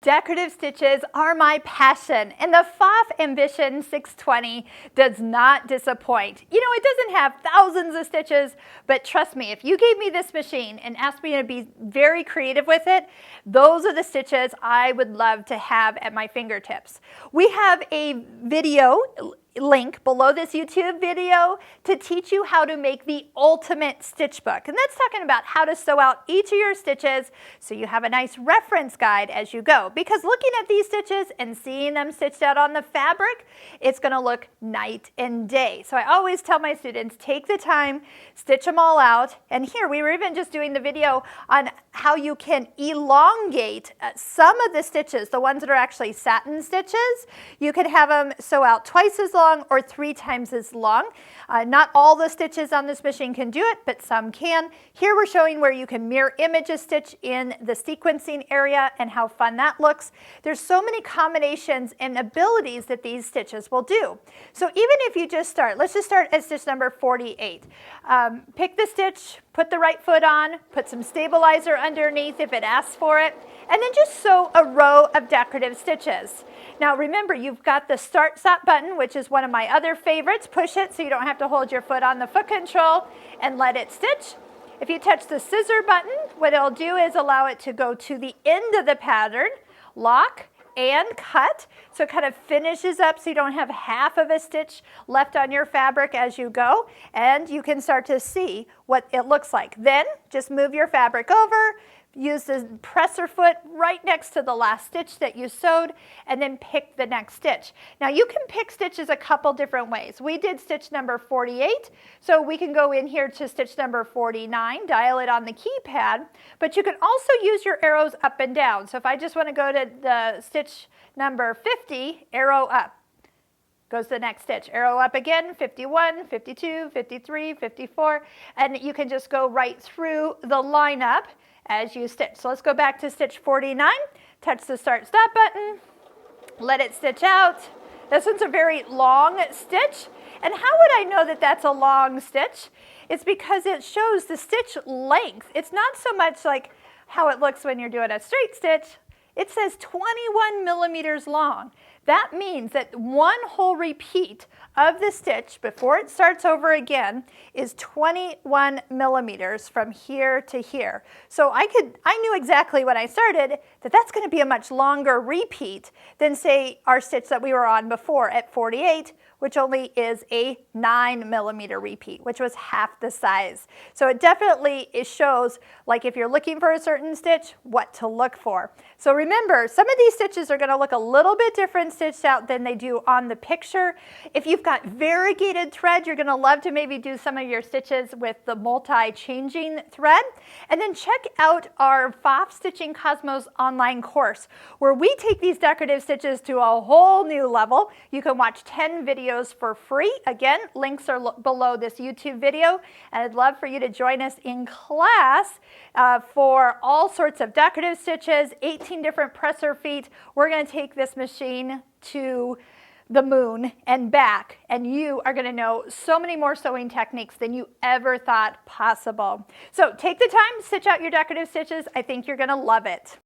Decorative stitches are my passion, and the Pfaff Ambition 620 does not disappoint. You know, it doesn't have thousands of stitches, but trust me, if you gave me this machine and asked me to be very creative with it, those are the stitches I would love to have at my fingertips. We have a video link below this YouTube video to teach you how to make the ultimate stitch book. And that's talking about how to sew out each of your stitches so you have a nice reference guide as you go. Because looking at these stitches and seeing them stitched out on the fabric, it's going to look night and day. So I always tell my students, take the time, stitch them all out. And here we were even just doing the video on how you can elongate some of the stitches, the ones that are actually satin stitches. You can have them sew out twice as long or 3 times as long. Not all the stitches on this machine can do it, but some can. Here we're showing where you can mirror image a stitch in the sequencing area and how fun that looks. There's so many combinations and abilities that these stitches will do. So even if you just start, let's just start at stitch number 48. Pick the stitch, put the right foot on, put some stabilizer underneath if it asks for it, and then just sew a row of decorative stitches. Now remember, you've got the start stop button, which is one of my other favorites. Push it so you don't have to hold your foot on the foot control and let it stitch. If you touch the scissor button, what it'll do is allow it to go to the end of the pattern, lock, and cut. So it kind of finishes up so you don't have half of a stitch left on your fabric as you go, and you can start to see what it looks like. Then just move your fabric over, use the presser foot right next to the last stitch that you sewed, and then pick the next stitch. Now you can pick stitches a couple different ways. We did stitch number 48, so we can go in here to stitch number 49, dial it on the keypad, but you can also use your arrows up and down. So if I just want to go to the stitch number 50, arrow up. Goes to the next stitch, arrow up again, 51, 52, 53, 54, and you can just go right through the lineup as you stitch. So let's go back to stitch 49, touch the start stop button, let it stitch out. This one's a very long stitch. And how would I know that that's a long stitch? It's because it shows the stitch length. It's not so much like how it looks when you're doing a straight stitch. It says 21 millimeters long. That means that one whole repeat of the stitch before it starts over again is 21 millimeters from here to here. So I knew exactly when I started that that's going to be a much longer repeat than, say, our stitch that we were on before at 48, which only is a 9 millimeter repeat, which was half the size. So it definitely shows, like if you're looking for a certain stitch, what to look for. So remember, some of these stitches are going to look a little bit different stitched out than they do on the picture. If you've got variegated thread, you're going to love to maybe do some of your stitches with the multi-changing thread. And then check out our Pfaff Stitching Cosmos online course, where we take these decorative stitches to a whole new level. You can watch 10 videos for free. Again, links are below this YouTube video, and I'd love for you to join us in class for all sorts of decorative stitches, 18 different presser feet. We're going to take this machine to the moon and back, and you are going to know so many more sewing techniques than you ever thought possible. So take the time, stitch out your decorative stitches. I think you're going to love it.